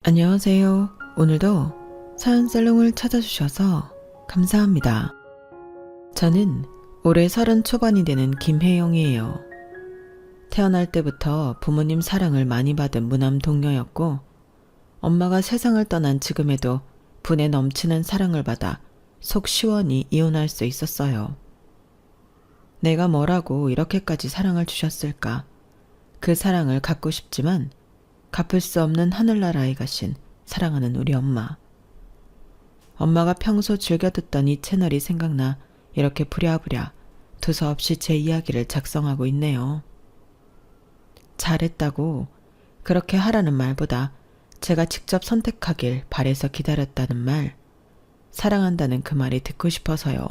안녕하세요. 오늘도 사연살롱을 찾아주셔서 감사합니다. 저는 올해 30 초반이 되는 김혜영이에요. 태어날 때부터 부모님 사랑을 많이 받은 무남 동녀였고 엄마가 세상을 떠난 지금에도 분에 넘치는 사랑을 받아 속 시원히 이혼할 수 있었어요. 내가 뭐라고 이렇게까지 사랑을 주셨을까? 그 사랑을 갖고 싶지만 갚을 수 없는 하늘나라에 가신 사랑하는 우리 엄마. 엄마가 평소 즐겨 듣던 이 채널이 생각나 이렇게 부랴부랴 두서없이 제 이야기를 작성하고 있네요. 잘했다고 그렇게 하라는 말보다 제가 직접 선택하길 바래서 기다렸다는 말, 사랑한다는 그 말이 듣고 싶어서요.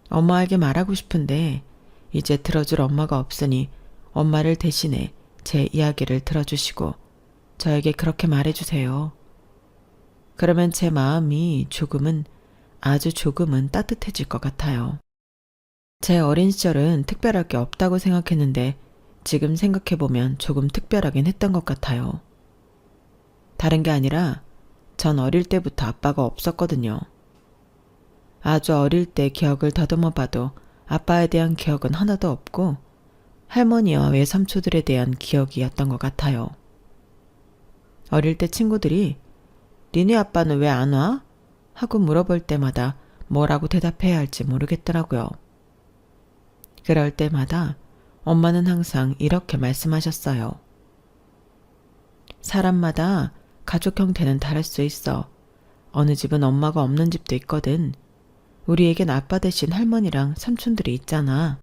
엄마에게 말하고 싶은데 이제 들어줄 엄마가 없으니 엄마를 대신해 제 이야기를 들어주시고 저에게 그렇게 말해주세요. 그러면 제 마음이 조금은, 아주 조금은 따뜻해질 것 같아요. 제 어린 시절은 특별할 게 없다고 생각했는데 지금 생각해보면 조금 특별하긴 했던 것 같아요. 다른 게 아니라 전 어릴 때부터 아빠가 없었거든요. 아주 어릴 때 기억을 더듬어 봐도 아빠에 대한 기억은 하나도 없고 할머니와 외삼촌들에 대한 기억이었던 것 같아요. 어릴 때 친구들이 니네 아빠는 왜 안 와? 하고 물어볼 때마다 뭐라고 대답해야 할지 모르겠더라고요. 그럴 때마다 엄마는 항상 이렇게 말씀하셨어요. 사람마다 가족 형태는 다를 수 있어. 어느 집은 엄마가 없는 집도 있거든. 우리에겐 아빠 대신 할머니랑 삼촌들이 있잖아.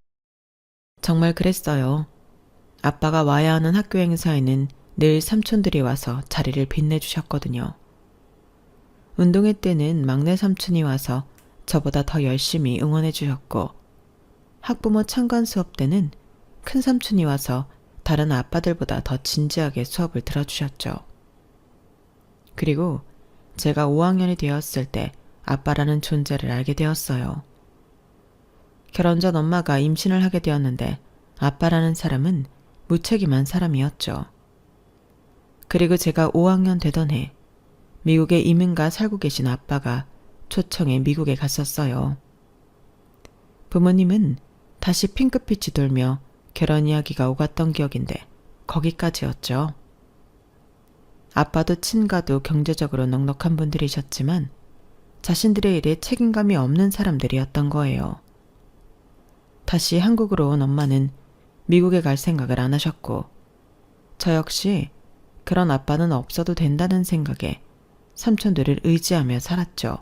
정말 그랬어요. 아빠가 와야 하는 학교 행사에는 늘 삼촌들이 와서 자리를 빛내주셨거든요. 운동회 때는 막내 삼촌이 와서 저보다 더 열심히 응원해 주셨고 학부모 참관 수업 때는 큰 삼촌이 와서 다른 아빠들보다 더 진지하게 수업을 들어주셨죠. 그리고 제가 5학년이 되었을 때 아빠라는 존재를 알게 되었어요. 결혼 전 엄마가 임신을 하게 되었는데 아빠라는 사람은 무책임한 사람이었죠. 그리고 제가 5학년 되던 해 미국에 이민가 살고 계신 아빠가 초청해 미국에 갔었어요. 부모님은 다시 핑크빛이 돌며 결혼 이야기가 오갔던 기억인데 거기까지였죠. 아빠도 친가도 경제적으로 넉넉한 분들이셨지만 자신들의 일에 책임감이 없는 사람들이었던 거예요. 다시 한국으로 온 엄마는 미국에 갈 생각을 안 하셨고 저 역시 그런 아빠는 없어도 된다는 생각에 삼촌들을 의지하며 살았죠.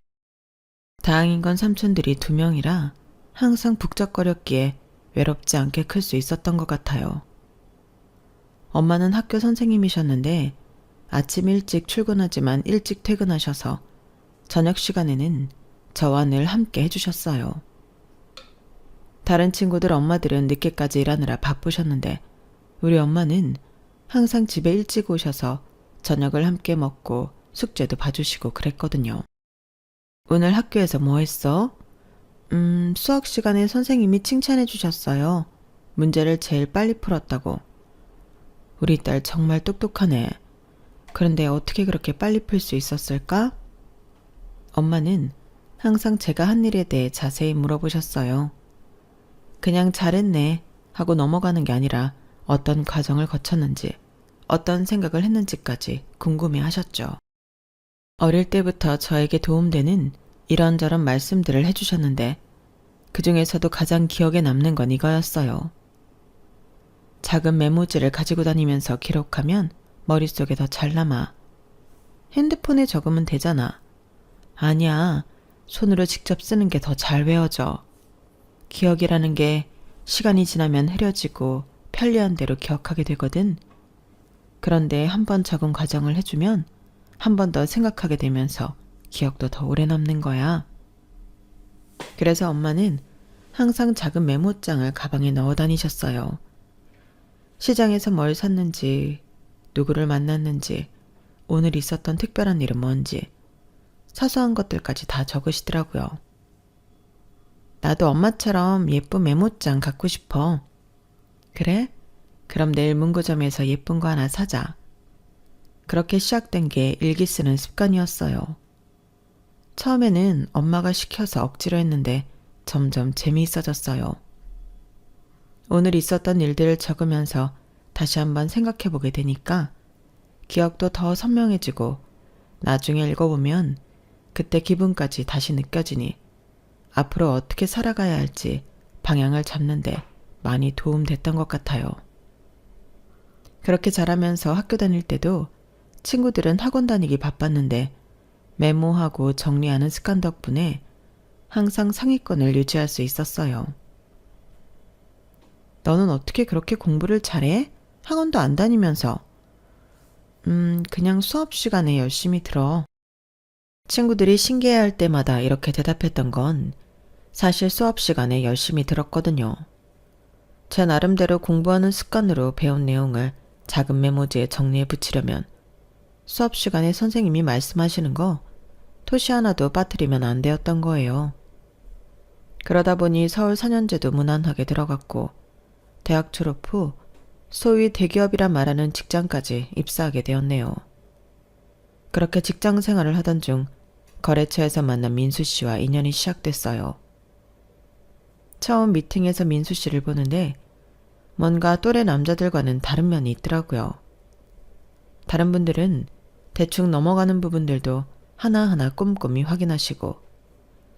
다행인 건 삼촌들이 2명이라 항상 북적거렸기에 외롭지 않게 클 수 있었던 것 같아요. 엄마는 학교 선생님이셨는데 아침 일찍 출근하지만 일찍 퇴근하셔서 저녁 시간에는 저와 늘 함께 해주셨어요. 다른 친구들 엄마들은 늦게까지 일하느라 바쁘셨는데 우리 엄마는 항상 집에 일찍 오셔서 저녁을 함께 먹고 숙제도 봐주시고 그랬거든요. 오늘 학교에서 뭐 했어? 수학 시간에 선생님이 칭찬해 주셨어요. 문제를 제일 빨리 풀었다고. 우리 딸 정말 똑똑하네. 그런데 어떻게 그렇게 빨리 풀 수 있었을까? 엄마는 항상 제가 한 일에 대해 자세히 물어보셨어요. 그냥 잘했네 하고 넘어가는 게 아니라 어떤 과정을 거쳤는지, 어떤 생각을 했는지까지 궁금해 하셨죠. 어릴 때부터 저에게 도움되는 이런저런 말씀들을 해주셨는데 그 중에서도 가장 기억에 남는 건 이거였어요. 작은 메모지를 가지고 다니면서 기록하면 머릿속에 더 잘 남아. 핸드폰에 적으면 되잖아. 아니야, 손으로 직접 쓰는 게 더 잘 외워져. 기억이라는 게 시간이 지나면 흐려지고 편리한 대로 기억하게 되거든. 그런데 한 번 적은 과정을 해주면 한 번 더 생각하게 되면서 기억도 더 오래 남는 거야. 그래서 엄마는 항상 작은 메모장을 가방에 넣어 다니셨어요. 시장에서 뭘 샀는지, 누구를 만났는지, 오늘 있었던 특별한 일은 뭔지, 사소한 것들까지 다 적으시더라고요. 나도 엄마처럼 예쁜 메모장 갖고 싶어. 그래? 그럼 내일 문구점에서 예쁜 거 하나 사자. 그렇게 시작된 게 일기 쓰는 습관이었어요. 처음에는 엄마가 시켜서 억지로 했는데 점점 재미있어졌어요. 오늘 있었던 일들을 적으면서 다시 한번 생각해보게 되니까 기억도 더 선명해지고 나중에 읽어보면 그때 기분까지 다시 느껴지니 앞으로 어떻게 살아가야 할지 방향을 잡는데 많이 도움됐던 것 같아요. 그렇게 자라면서 학교 다닐 때도 친구들은 학원 다니기 바빴는데 메모하고 정리하는 습관 덕분에 항상 상위권을 유지할 수 있었어요. 너는 어떻게 그렇게 공부를 잘해? 학원도 안 다니면서. 그냥 수업 시간에 열심히 들어. 친구들이 신기해할 때마다 이렇게 대답했던 건 사실 수업 시간에 열심히 들었거든요. 제 나름대로 공부하는 습관으로 배운 내용을 작은 메모지에 정리해 붙이려면 수업 시간에 선생님이 말씀하시는 거 토시 하나도 빠뜨리면 안 되었던 거예요. 그러다 보니 서울 4년제도 무난하게 들어갔고 대학 졸업 후 소위 대기업이라 말하는 직장까지 입사하게 되었네요. 그렇게 직장 생활을 하던 중 거래처에서 만난 민수 씨와 인연이 시작됐어요. 처음 미팅에서 민수 씨를 보는데 뭔가 또래 남자들과는 다른 면이 있더라고요. 다른 분들은 대충 넘어가는 부분들도 하나하나 꼼꼼히 확인하시고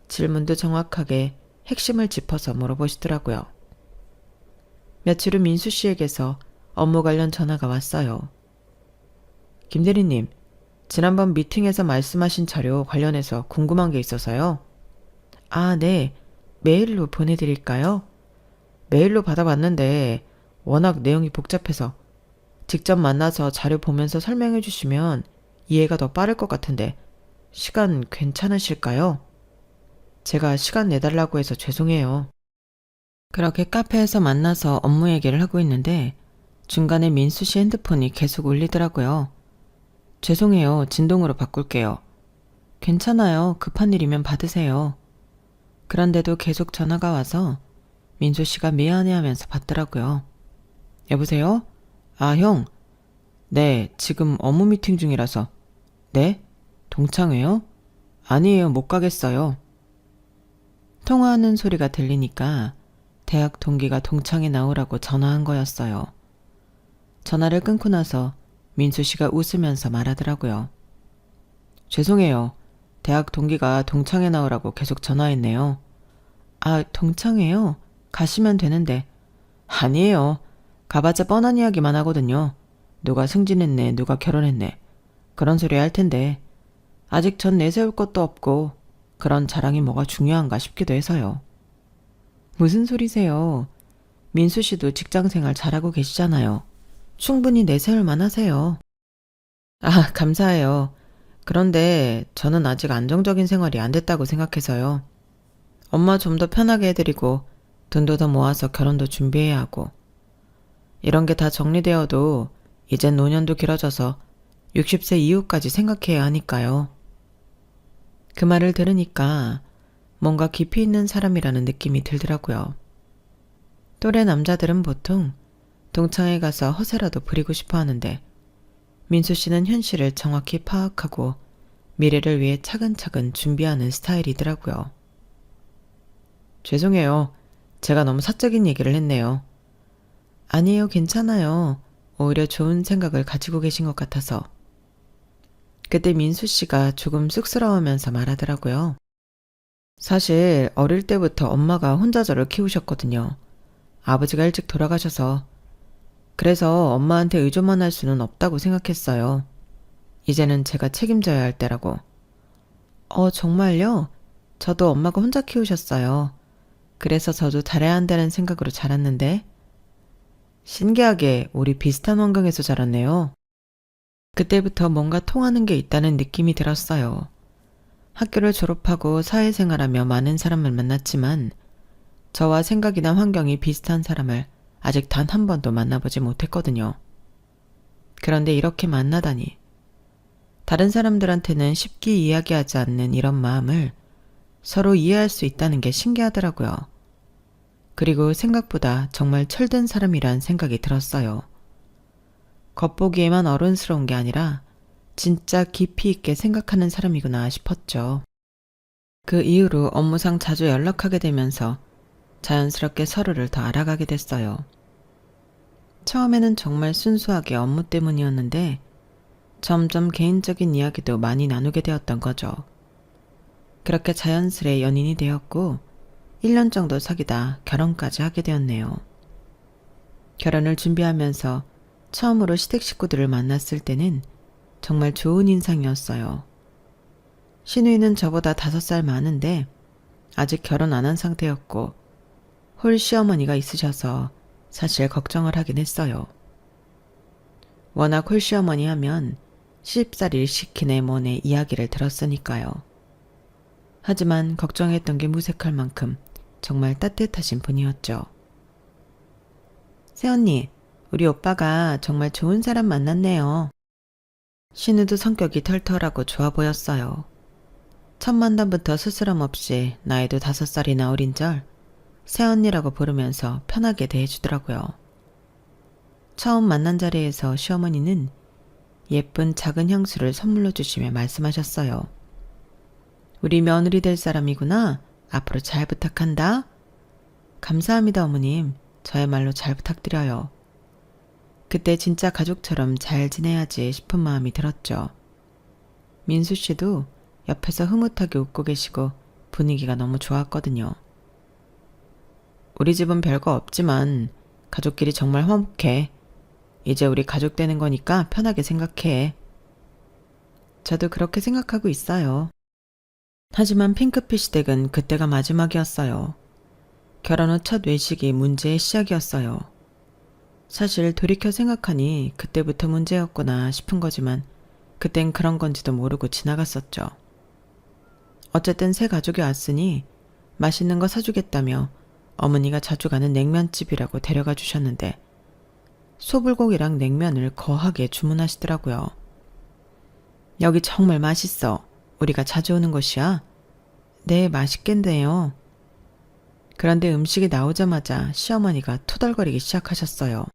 질문도 정확하게 핵심을 짚어서 물어보시더라고요. 며칠 후 민수 씨에게서 업무 관련 전화가 왔어요. 김 대리님, 지난번 미팅에서 말씀하신 자료 관련해서 궁금한 게 있어서요. 아, 네. 메일로 보내드릴까요? 메일로 받아봤는데 워낙 내용이 복잡해서 직접 만나서 자료 보면서 설명해 주시면 이해가 더 빠를 것 같은데 시간 괜찮으실까요? 제가 시간 내달라고 해서 죄송해요. 그렇게 카페에서 만나서 업무 얘기를 하고 있는데 중간에 민수 씨 핸드폰이 계속 울리더라고요. 죄송해요. 진동으로 바꿀게요. 괜찮아요. 급한 일이면 받으세요. 그런데도 계속 전화가 와서 민수 씨가 미안해하면서 받더라고요. 여보세요? 아, 형. 네, 지금 업무 미팅 중이라서. 네? 동창회요? 아니에요. 못 가겠어요. 통화하는 소리가 들리니까 대학 동기가 동창회 나오라고 전화한 거였어요. 전화를 끊고 나서 민수 씨가 웃으면서 말하더라고요. 죄송해요. 대학 동기가 동창회 나오라고 계속 전화했네요. 아, 동창회요? 가시면 되는데. 아니에요. 가봤자 뻔한 이야기만 하거든요. 누가 승진했네, 누가 결혼했네. 그런 소리 할 텐데 아직 전 내세울 것도 없고 그런 자랑이 뭐가 중요한가 싶기도 해서요. 무슨 소리세요? 민수 씨도 직장생활 잘하고 계시잖아요. 충분히 내세울 만하세요. 아, 감사해요. 그런데 저는 아직 안정적인 생활이 안 됐다고 생각해서요. 엄마 좀 더 편하게 해드리고 돈도 더 모아서 결혼도 준비해야 하고 이런 게 다 정리되어도 이젠 노년도 길어져서 60세 이후까지 생각해야 하니까요. 그 말을 들으니까 뭔가 깊이 있는 사람이라는 느낌이 들더라고요. 또래 남자들은 보통 동창회 가서 허세라도 부리고 싶어 하는데 민수 씨는 현실을 정확히 파악하고 미래를 위해 차근차근 준비하는 스타일이더라고요. 죄송해요. 제가 너무 사적인 얘기를 했네요. 아니에요, 괜찮아요. 오히려 좋은 생각을 가지고 계신 것 같아서. 그때 민수 씨가 조금 쑥스러워하면서 말하더라고요. 사실 어릴 때부터 엄마가 혼자 저를 키우셨거든요. 아버지가 일찍 돌아가셔서. 그래서 엄마한테 의존만 할 수는 없다고 생각했어요. 이제는 제가 책임져야 할 때라고. 정말요? 저도 엄마가 혼자 키우셨어요. 그래서 저도 잘해야 한다는 생각으로 자랐는데. 신기하게 우리 비슷한 환경에서 자랐네요. 그때부터 뭔가 통하는 게 있다는 느낌이 들었어요. 학교를 졸업하고 사회생활하며 많은 사람을 만났지만 저와 생각이나 환경이 비슷한 사람을 아직 단 한 번도 만나보지 못했거든요. 그런데 이렇게 만나다니. 다른 사람들한테는 쉽게 이야기하지 않는 이런 마음을 서로 이해할 수 있다는 게 신기하더라고요. 그리고 생각보다 정말 철든 사람이란 생각이 들었어요. 겉보기에만 어른스러운 게 아니라 진짜 깊이 있게 생각하는 사람이구나 싶었죠. 그 이후로 업무상 자주 연락하게 되면서 자연스럽게 서로를 더 알아가게 됐어요. 처음에는 정말 순수하게 업무 때문이었는데 점점 개인적인 이야기도 많이 나누게 되었던 거죠. 그렇게 자연스레 연인이 되었고 1년 정도 사귀다 결혼까지 하게 되었네요. 결혼을 준비하면서 처음으로 시댁 식구들을 만났을 때는 정말 좋은 인상이었어요. 시누이는 저보다 5살 많은데 아직 결혼 안 한 상태였고 홀 시어머니가 있으셔서 사실 걱정을 하긴 했어요. 워낙 홀 시어머니 하면 시집살이를 시키네 뭐네 이야기를 들었으니까요. 하지만 걱정했던 게 무색할 만큼 정말 따뜻하신 분이었죠. 새언니, 우리 오빠가 정말 좋은 사람 만났네요. 신우도 성격이 털털하고 좋아 보였어요. 첫 만남부터 스스럼 없이 나이도 5살이나 어린 절 새언니라고 부르면서 편하게 대해주더라고요. 처음 만난 자리에서 시어머니는 예쁜 작은 향수를 선물로 주시며 말씀하셨어요. 우리 며느리 될 사람이구나. 앞으로 잘 부탁한다. 감사합니다, 어머님. 저야말로 잘 부탁드려요. 그때 진짜 가족처럼 잘 지내야지 싶은 마음이 들었죠. 민수 씨도 옆에서 흐뭇하게 웃고 계시고 분위기가 너무 좋았거든요. 우리 집은 별거 없지만 가족끼리 정말 화목해. 이제 우리 가족 되는 거니까 편하게 생각해. 저도 그렇게 생각하고 있어요. 하지만 핑크빛 댁은 그때가 마지막이었어요. 결혼 후 첫 외식이 문제의 시작이었어요. 사실 돌이켜 생각하니 그때부터 문제였구나 싶은 거지만 그땐 그런 건지도 모르고 지나갔었죠. 어쨌든 새 가족이 왔으니 맛있는 거 사주겠다며 어머니가 자주 가는 냉면집이라고 데려가 주셨는데 소불고기랑 냉면을 거하게 주문하시더라고요. 여기 정말 맛있어. 우리가 자주 오는 곳이야? 네, 맛있겠네요. 그런데 음식이 나오자마자 시어머니가 투덜거리기 시작하셨어요.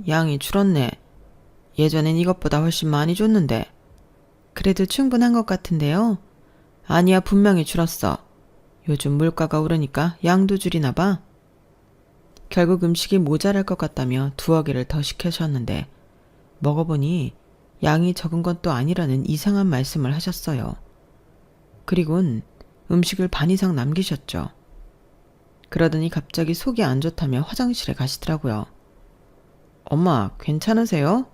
양이 줄었네. 예전엔 이것보다 훨씬 많이 줬는데. 그래도 충분한 것 같은데요. 아니야, 분명히 줄었어. 요즘 물가가 오르니까 양도 줄이나 봐. 결국 음식이 모자랄 것 같다며 2어개를 더 시켜셨는데 먹어보니 양이 적은 건 또 아니라는 이상한 말씀을 하셨어요. 그리곤 음식을 반 이상 남기셨죠. 그러더니 갑자기 속이 안 좋다며 화장실에 가시더라고요. 엄마, 괜찮으세요?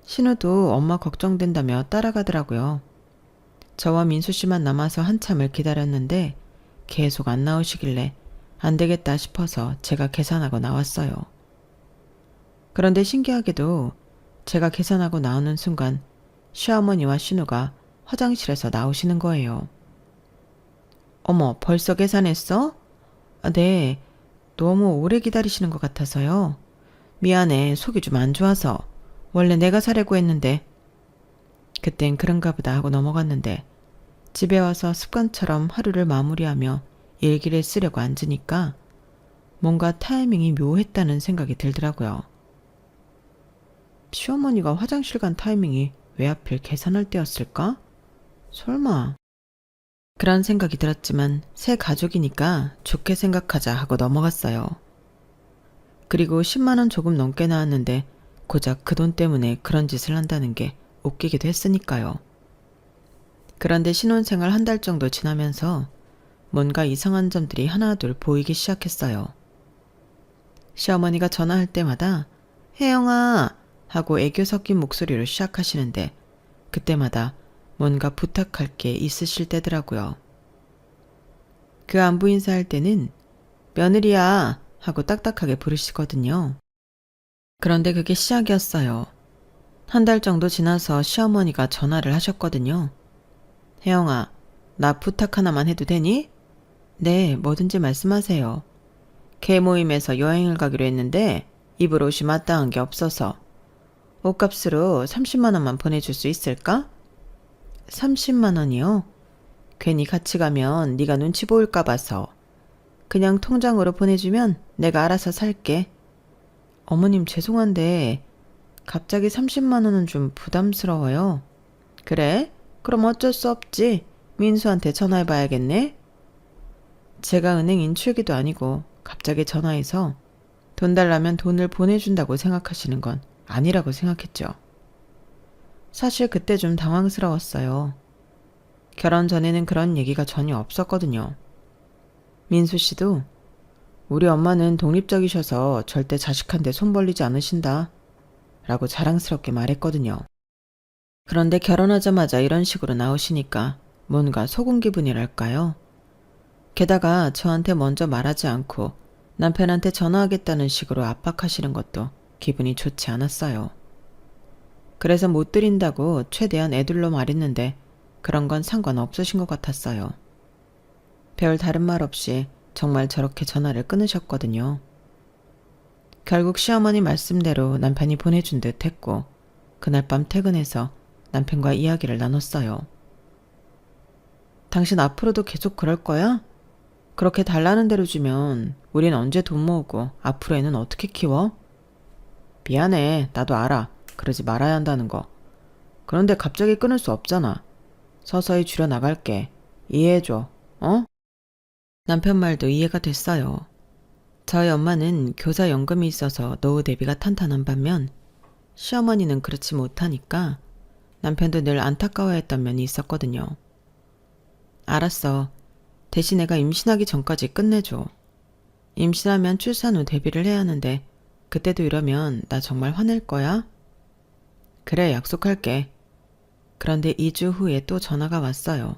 신우도 엄마 걱정된다며 따라가더라고요. 저와 민수 씨만 남아서 한참을 기다렸는데 계속 안 나오시길래 안 되겠다 싶어서 제가 계산하고 나왔어요. 그런데 신기하게도 제가 계산하고 나오는 순간 시어머니와 신우가 화장실에서 나오시는 거예요. 어머, 벌써 계산했어? 네, 너무 오래 기다리시는 것 같아서요. 미안해, 속이 좀 안 좋아서. 원래 내가 사려고 했는데. 그땐 그런가 보다 하고 넘어갔는데 집에 와서 습관처럼 하루를 마무리하며 일기를 쓰려고 앉으니까 뭔가 타이밍이 묘했다는 생각이 들더라고요. 시어머니가 화장실 간 타이밍이 왜 하필 계산할 때였을까? 설마. 그런 생각이 들었지만 새 가족이니까 좋게 생각하자 하고 넘어갔어요. 그리고 10만 원 조금 넘게 나왔는데 고작 그 돈 때문에 그런 짓을 한다는 게 웃기기도 했으니까요. 그런데 신혼생활 1달 정도 지나면서 뭔가 이상한 점들이 하나둘 보이기 시작했어요. 시어머니가 전화할 때마다 혜영아 하고 애교 섞인 목소리로 시작하시는데 그때마다 뭔가 부탁할 게 있으실 때더라고요. 그 안부 인사할 때는 며느리야 하고 딱딱하게 부르시거든요. 그런데 그게 시작이었어요. 1달 정도 지나서 시어머니가 전화를 하셨거든요. 혜영아, 나 부탁 하나만 해도 되니? 네, 뭐든지 말씀하세요. 개모임에서 여행을 가기로 했는데 입을 옷이 마땅한 게 없어서 옷값으로 30만 원만 보내줄 수 있을까? 30만 원이요? 괜히 같이 가면 네가 눈치 보일까 봐서. 그냥 통장으로 보내주면 내가 알아서 살게. 어머님 죄송한데 갑자기 30만 원은 좀 부담스러워요. 그래? 그럼 어쩔 수 없지. 민수한테 전화해봐야겠네. 제가 은행 인출기도 아니고 갑자기 전화해서 돈 달라면 돈을 보내준다고 생각하시는 건 아니라고 생각했죠. 사실 그때 좀 당황스러웠어요. 결혼 전에는 그런 얘기가 전혀 없었거든요. 민수 씨도 우리 엄마는 독립적이셔서 절대 자식한테 손 벌리지 않으신다 라고 자랑스럽게 말했거든요. 그런데 결혼하자마자 이런 식으로 나오시니까 뭔가 속은 기분이랄까요? 게다가 저한테 먼저 말하지 않고 남편한테 전화하겠다는 식으로 압박하시는 것도 기분이 좋지 않았어요. 그래서 못 드린다고 최대한 애들로 말했는데 그런 건 상관없으신 것 같았어요. 별 다른 말 없이 정말 저렇게 전화를 끊으셨거든요. 결국 시어머니 말씀대로 남편이 보내준 듯 했고 그날 밤 퇴근해서 남편과 이야기를 나눴어요. 당신 앞으로도 계속 그럴 거야? 그렇게 달라는 대로 주면 우린 언제 돈 모으고 앞으로 애는 어떻게 키워? 미안해. 나도 알아. 그러지 말아야 한다는 거. 그런데 갑자기 끊을 수 없잖아. 서서히 줄여나갈게. 이해해줘. 어? 남편 말도 이해가 됐어요. 저희 엄마는 교사연금이 있어서 노후 대비가 탄탄한 반면 시어머니는 그렇지 못하니까 남편도 늘 안타까워했던 면이 있었거든요. 알았어. 대신 내가 임신하기 전까지 끝내줘. 임신하면 출산 후 대비를 해야 하는데 그때도 이러면 나 정말 화낼 거야? 그래, 약속할게. 그런데 2주 후에 또 전화가 왔어요.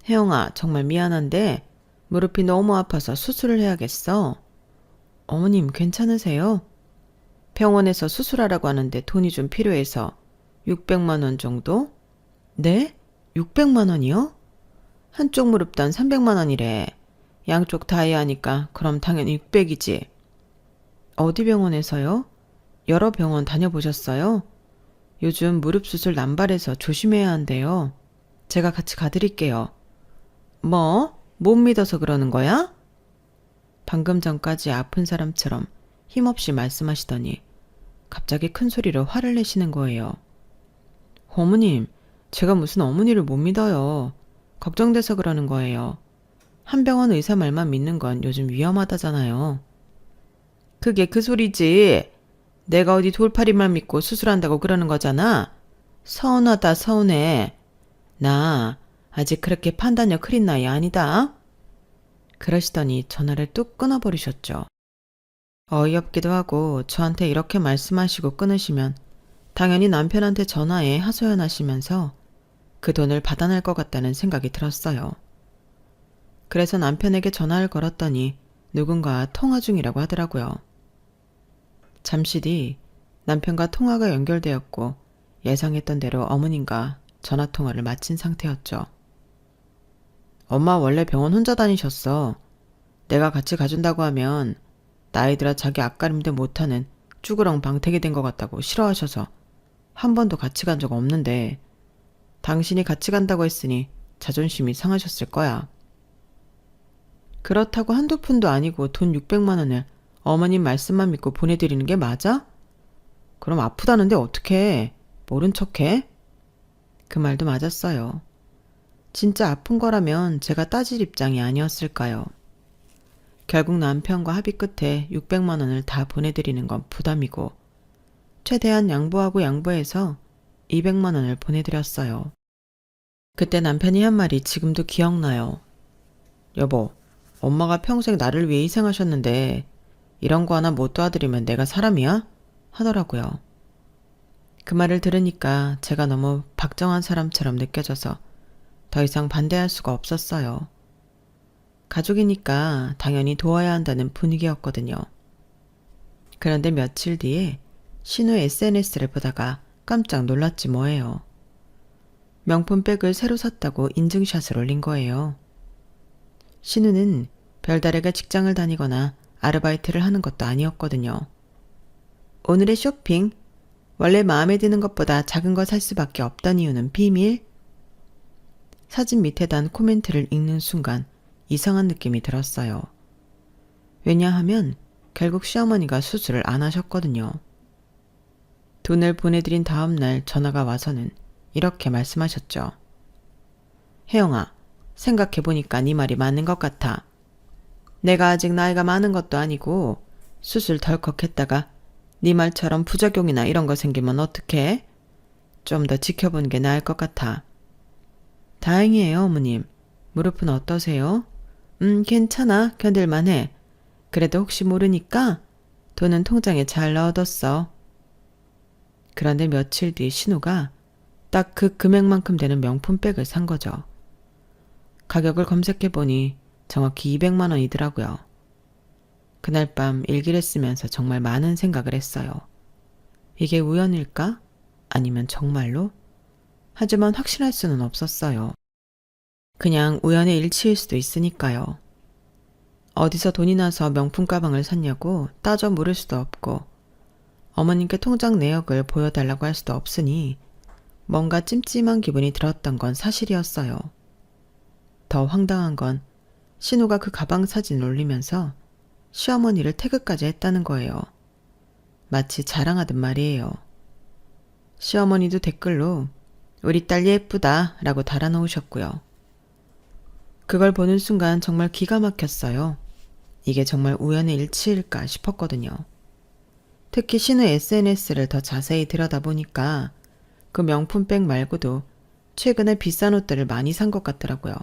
혜영아, 정말 미안한데 무릎이 너무 아파서 수술을 해야겠어. 어머님 괜찮으세요? 병원에서 수술하라고 하는데 돈이 좀 필요해서 600만 원 정도? 네? 600만 원이요? 한쪽 무릎단 300만 원이래. 양쪽 다 해야 하니까 그럼 당연히 600이지. 어디 병원에서요? 여러 병원 다녀보셨어요? 요즘 무릎 수술 남발해서 조심해야 한대요. 제가 같이 가드릴게요. 뭐? 못 믿어서 그러는 거야? 방금 전까지 아픈 사람처럼 힘없이 말씀하시더니 갑자기 큰 소리로 화를 내시는 거예요. 어머님, 제가 무슨 어머니를 못 믿어요. 걱정돼서 그러는 거예요. 한 병원 의사 말만 믿는 건 요즘 위험하다잖아요. 그게 그 소리지. 내가 어디 돌팔이만 믿고 수술한다고 그러는 거잖아. 서운하다 서운해. 나 아직 그렇게 판단력 흐린 나이 아니다. 그러시더니 전화를 뚝 끊어버리셨죠. 어이없기도 하고 저한테 이렇게 말씀하시고 끊으시면 당연히 남편한테 전화해 하소연하시면서 그 돈을 받아낼 것 같다는 생각이 들었어요. 그래서 남편에게 전화를 걸었더니 누군가 통화 중이라고 하더라고요. 잠시 뒤 남편과 통화가 연결되었고 예상했던 대로 어머님과 전화통화를 마친 상태였죠. 엄마 원래 병원 혼자 다니셨어. 내가 같이 가준다고 하면 나이 들어 자기 앞가림도 못하는 쭈그렁 방태기 된 것 같다고 싫어하셔서 한 번도 같이 간 적 없는데 당신이 같이 간다고 했으니 자존심이 상하셨을 거야. 그렇다고 한두 푼도 아니고 돈 600만 원을 어머님 말씀만 믿고 보내드리는 게 맞아? 그럼 아프다는데 어떡해? 모른 척해? 그 말도 맞았어요. 진짜 아픈 거라면 제가 따질 입장이 아니었을까요? 결국 남편과 합의 끝에 600만 원을 다 보내드리는 건 부담이고 최대한 양보하고 양보해서 200만 원을 보내드렸어요. 그때 남편이 한 말이 지금도 기억나요. 여보, 엄마가 평생 나를 위해 희생하셨는데 이런 거 하나 못 도와드리면 내가 사람이야? 하더라고요. 그 말을 들으니까 제가 너무 박정한 사람처럼 느껴져서 더 이상 반대할 수가 없었어요. 가족이니까 당연히 도와야 한다는 분위기였거든요. 그런데 며칠 뒤에 신우 SNS를 보다가 깜짝 놀랐지 뭐예요. 명품 백을 새로 샀다고 인증샷을 올린 거예요. 신우는 별다르게 직장을 다니거나 아르바이트를 하는 것도 아니었거든요. 오늘의 쇼핑, 원래 마음에 드는 것보다 작은 거 살 수밖에 없던 이유는 비밀? 사진 밑에 단 코멘트를 읽는 순간 이상한 느낌이 들었어요. 왜냐하면 결국 시어머니가 수술을 안 하셨거든요. 돈을 보내드린 다음 날 전화가 와서는 이렇게 말씀하셨죠. 혜영아, 생각해보니까 네 말이 맞는 것 같아. 내가 아직 나이가 많은 것도 아니고 수술 덜컥 했다가 네 말처럼 부작용이나 이런 거 생기면 어떡해? 좀 더 지켜보는 게 나을 것 같아. 다행이에요, 어머님. 무릎은 어떠세요? 괜찮아. 견딜만 해. 그래도 혹시 모르니까 돈은 통장에 잘 넣어뒀어. 그런데 며칠 뒤 신우가 딱 그 금액만큼 되는 명품백을 산 거죠. 가격을 검색해보니 정확히 200만 원이더라고요. 그날 밤 일기를 쓰면서 정말 많은 생각을 했어요. 이게 우연일까? 아니면 정말로? 하지만 확실할 수는 없었어요. 그냥 우연의 일치일 수도 있으니까요. 어디서 돈이 나서 명품 가방을 샀냐고 따져 물을 수도 없고 어머님께 통장 내역을 보여달라고 할 수도 없으니 뭔가 찜찜한 기분이 들었던 건 사실이었어요. 더 황당한 건 신우가 그 가방 사진을 올리면서 시어머니를 태그까지 했다는 거예요. 마치 자랑하듯 말이에요. 시어머니도 댓글로 우리 딸 예쁘다 라고 달아놓으셨고요. 그걸 보는 순간 정말 기가 막혔어요. 이게 정말 우연의 일치일까 싶었거든요. 특히 신우 SNS를 더 자세히 들여다보니까 그 명품백 말고도 최근에 비싼 옷들을 많이 산 것 같더라고요.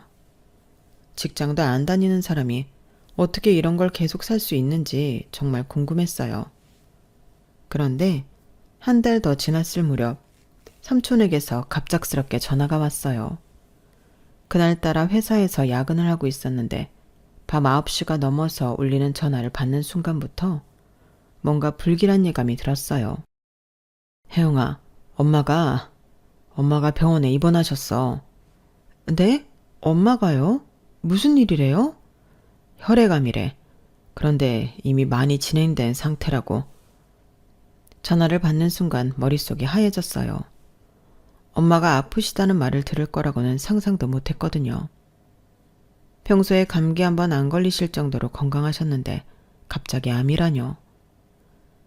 직장도 안 다니는 사람이 어떻게 이런 걸 계속 살 수 있는지 정말 궁금했어요. 그런데 한 달 더 지났을 무렵 삼촌에게서 갑작스럽게 전화가 왔어요. 그날따라 회사에서 야근을 하고 있었는데 밤 9시가 넘어서 울리는 전화를 받는 순간부터 뭔가 불길한 예감이 들었어요. 혜영아, 엄마가 병원에 입원하셨어. 네? 엄마가요? 무슨 일이래요? 혈액암이래. 그런데 이미 많이 진행된 상태라고. 전화를 받는 순간 머릿속이 하얘졌어요. 엄마가 아프시다는 말을 들을 거라고는 상상도 못했거든요. 평소에 감기 한번 안 걸리실 정도로 건강하셨는데 갑자기 암이라뇨.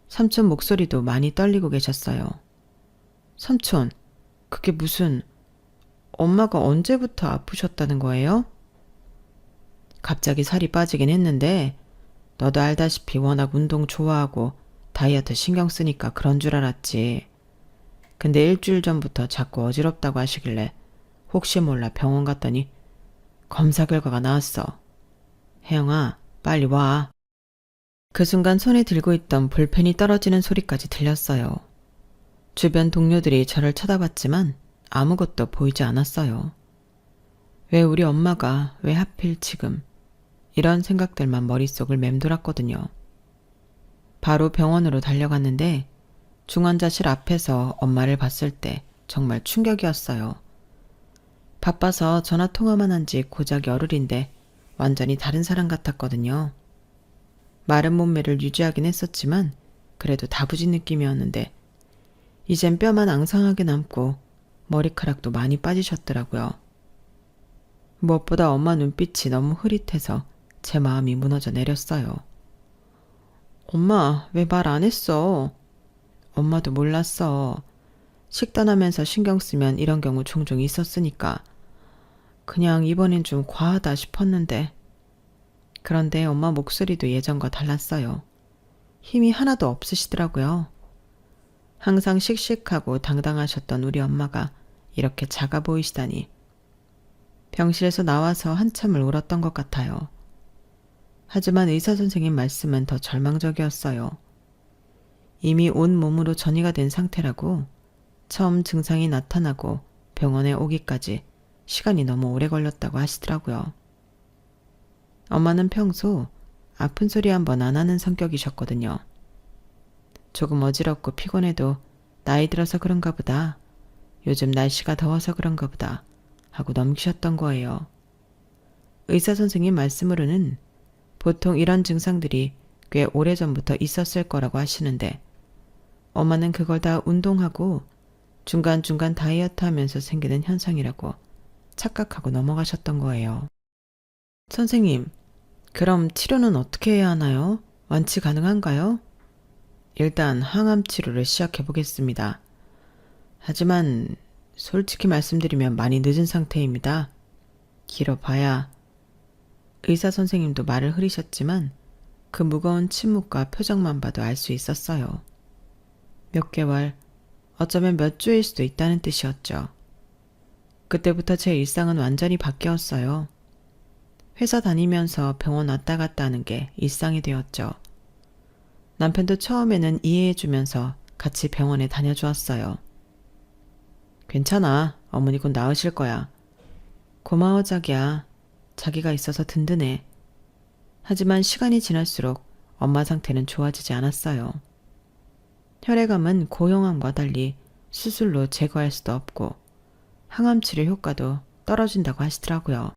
삼촌 목소리도 많이 떨리고 계셨어요. 삼촌, 그게 무슨... 엄마가 언제부터 아프셨다는 거예요? 갑자기 살이 빠지긴 했는데 너도 알다시피 워낙 운동 좋아하고 다이어트 신경 쓰니까 그런 줄 알았지. 근데 일주일 전부터 자꾸 어지럽다고 하시길래 혹시 몰라 병원 갔더니 검사 결과가 나왔어. 혜영아, 빨리 와. 그 순간 손에 들고 있던 볼펜이 떨어지는 소리까지 들렸어요. 주변 동료들이 저를 쳐다봤지만 아무것도 보이지 않았어요. 왜 우리 엄마가 왜 하필 지금 이런 생각들만 머릿속을 맴돌았거든요. 바로 병원으로 달려갔는데 중환자실 앞에서 엄마를 봤을 때 정말 충격이었어요. 바빠서 전화 통화만 한 지 고작 열흘인데 완전히 다른 사람 같았거든요. 마른 몸매를 유지하긴 했었지만 그래도 다부진 느낌이었는데 이젠 뼈만 앙상하게 남고 머리카락도 많이 빠지셨더라고요. 무엇보다 엄마 눈빛이 너무 흐릿해서 제 마음이 무너져 내렸어요. 엄마, 왜 말 안 했어? 엄마도 몰랐어. 식단하면서 신경 쓰면 이런 경우 종종 있었으니까. 그냥 이번엔 좀 과하다 싶었는데. 그런데 엄마 목소리도 예전과 달랐어요. 힘이 하나도 없으시더라고요. 항상 씩씩하고 당당하셨던 우리 엄마가 이렇게 작아 보이시다니. 병실에서 나와서 한참을 울었던 것 같아요. 하지만 의사 선생님 말씀은 더 절망적이었어요. 이미 온 몸으로 전이가 된 상태라고 처음 증상이 나타나고 병원에 오기까지 시간이 너무 오래 걸렸다고 하시더라고요. 엄마는 평소 아픈 소리 한번 안 하는 성격이셨거든요. 조금 어지럽고 피곤해도 나이 들어서 그런가 보다. 요즘 날씨가 더워서 그런가 보다 하고 넘기셨던 거예요. 의사 선생님 말씀으로는 보통 이런 증상들이 꽤 오래전부터 있었을 거라고 하시는데 엄마는 그걸 다 운동하고 중간중간 다이어트 하면서 생기는 현상이라고 착각하고 넘어가셨던 거예요. 선생님, 그럼 치료는 어떻게 해야 하나요? 완치 가능한가요? 일단 항암 치료를 시작해 보겠습니다. 하지만 솔직히 말씀드리면 많이 늦은 상태입니다. 길어봐야. 의사 선생님도 말을 흐리셨지만 그 무거운 침묵과 표정만 봐도 알 수 있었어요. 몇 개월, 어쩌면 몇 주일 수도 있다는 뜻이었죠. 그때부터 제 일상은 완전히 바뀌었어요. 회사 다니면서 병원 왔다 갔다 하는 게 일상이 되었죠. 남편도 처음에는 이해해주면서 같이 병원에 다녀주었어요. 괜찮아. 어머니 곧 나으실 거야. 고마워 자기야. 자기가 있어서 든든해. 하지만 시간이 지날수록 엄마 상태는 좋아지지 않았어요. 혈액암은 고형암과 달리 수술로 제거할 수도 없고 항암 치료 효과도 떨어진다고 하시더라고요.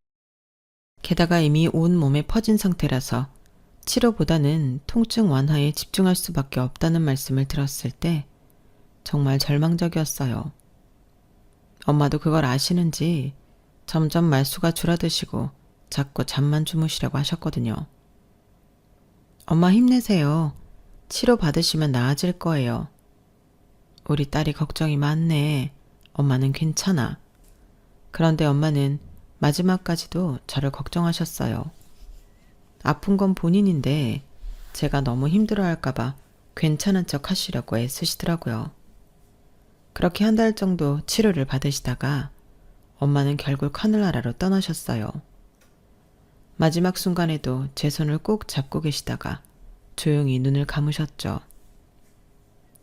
게다가 이미 온 몸에 퍼진 상태라서 치료보다는 통증 완화에 집중할 수밖에 없다는 말씀을 들었을 때 정말 절망적이었어요. 엄마도 그걸 아시는지 점점 말수가 줄어드시고 자꾸 잠만 주무시려고 하셨거든요. 엄마 힘내세요. 치료 받으시면 나아질 거예요. 우리 딸이 걱정이 많네. 엄마는 괜찮아. 그런데 엄마는 마지막까지도 저를 걱정하셨어요. 아픈 건 본인인데 제가 너무 힘들어할까봐 괜찮은 척 하시려고 애쓰시더라고요. 그렇게 한 달 정도 치료를 받으시다가 엄마는 결국 하늘나라로 떠나셨어요. 마지막 순간에도 제 손을 꼭 잡고 계시다가 조용히 눈을 감으셨죠.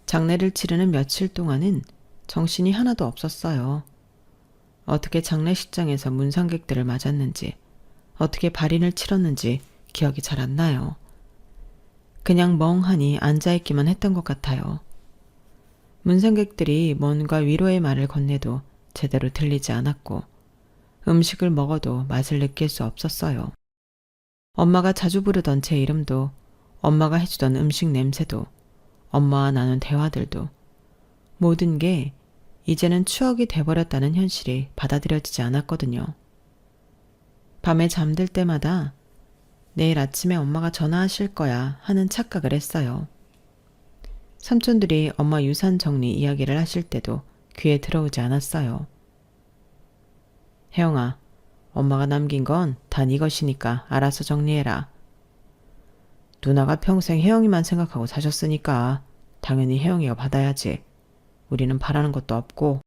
장례를 치르는 며칠 동안은 정신이 하나도 없었어요. 어떻게 장례식장에서 문상객들을 맞았는지, 어떻게 발인을 치렀는지 기억이 잘 안 나요. 그냥 멍하니 앉아있기만 했던 것 같아요. 문상객들이 뭔가 위로의 말을 건네도 제대로 들리지 않았고 음식을 먹어도 맛을 느낄 수 없었어요. 엄마가 자주 부르던 제 이름도, 엄마가 해주던 음식 냄새도, 엄마와 나눈 대화들도 모든 게 이제는 추억이 돼버렸다는 현실이 받아들여지지 않았거든요. 밤에 잠들 때마다 내일 아침에 엄마가 전화하실 거야 하는 착각을 했어요. 삼촌들이 엄마 유산 정리 이야기를 하실 때도 귀에 들어오지 않았어요. 혜영아, 엄마가 남긴 건 다 네 것이니까 알아서 정리해라. 누나가 평생 혜영이만 생각하고 사셨으니까 당연히 혜영이가 받아야지. 우리는 바라는 것도 없고.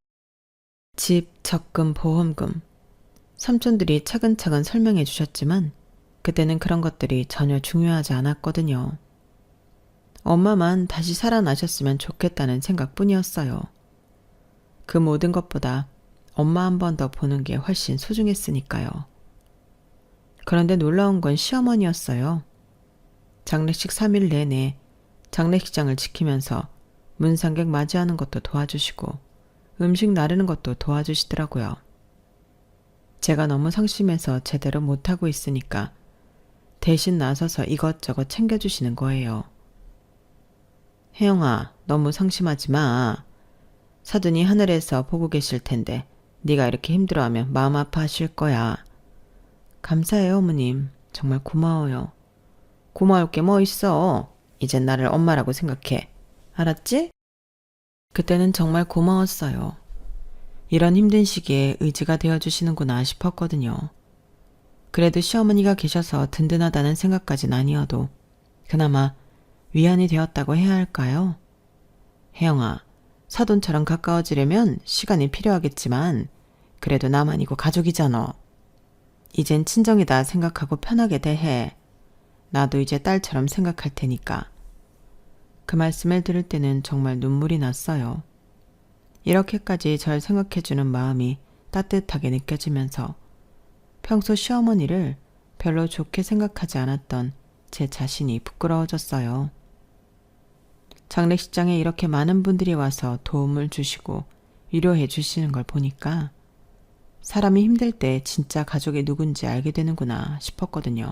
집, 적금, 보험금. 삼촌들이 차근차근 설명해 주셨지만 그때는 그런 것들이 전혀 중요하지 않았거든요. 엄마만 다시 살아나셨으면 좋겠다는 생각뿐이었어요. 그 모든 것보다 엄마 한 번 더 보는 게 훨씬 소중했으니까요. 그런데 놀라운 건 시어머니였어요. 장례식 3일 내내 장례식장을 지키면서 문상객 맞이하는 것도 도와주시고 음식 나르는 것도 도와주시더라고요. 제가 너무 상심해서 제대로 못하고 있으니까 대신 나서서 이것저것 챙겨주시는 거예요. 혜영아, 너무 상심하지 마. 사돈이 하늘에서 보고 계실 텐데 네가 이렇게 힘들어하면 마음 아파하실 거야. 감사해요, 어머님. 정말 고마워요. 고마울 게 뭐 있어. 이젠 나를 엄마라고 생각해. 알았지? 그때는 정말 고마웠어요. 이런 힘든 시기에 의지가 되어주시는구나 싶었거든요. 그래도 시어머니가 계셔서 든든하다는 생각까진 아니어도 그나마 위안이 되었다고 해야 할까요? 혜영아, 사돈처럼 가까워지려면 시간이 필요하겠지만 그래도 나만이고 가족이잖아. 이젠 친정이다 생각하고 편하게 대해. 나도 이제 딸처럼 생각할 테니까. 그 말씀을 들을 때는 정말 눈물이 났어요. 이렇게까지 절 생각해주는 마음이 따뜻하게 느껴지면서 평소 시어머니를 별로 좋게 생각하지 않았던 제 자신이 부끄러워졌어요. 장례식장에 이렇게 많은 분들이 와서 도움을 주시고 위로해 주시는 걸 보니까 사람이 힘들 때 진짜 가족이 누군지 알게 되는구나 싶었거든요.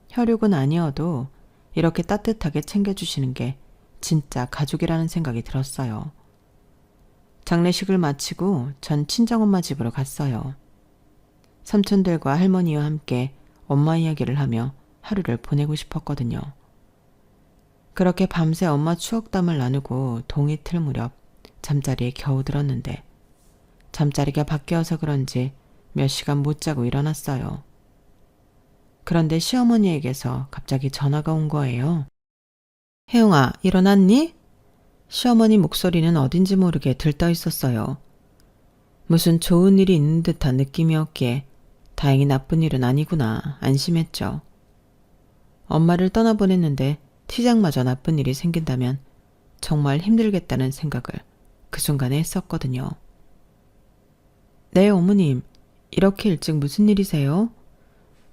혈육은 아니어도 이렇게 따뜻하게 챙겨주시는 게 진짜 가족이라는 생각이 들었어요. 장례식을 마치고 전 친정엄마 집으로 갔어요. 삼촌들과 할머니와 함께 엄마 이야기를 하며 하루를 보내고 싶었거든요. 그렇게 밤새 엄마 추억담을 나누고 동이 틀 무렵 잠자리에 겨우 들었는데 잠자리가 바뀌어서 그런지 몇 시간 못 자고 일어났어요. 그런데 시어머니에게서 갑자기 전화가 온 거예요. 혜영아, 일어났니? 시어머니 목소리는 어딘지 모르게 들떠 있었어요. 무슨 좋은 일이 있는 듯한 느낌이었기에 다행히 나쁜 일은 아니구나 안심했죠. 엄마를 떠나보냈는데 티장마저 나쁜 일이 생긴다면 정말 힘들겠다는 생각을 그 순간에 했었거든요. 네, 어머님. 이렇게 일찍 무슨 일이세요?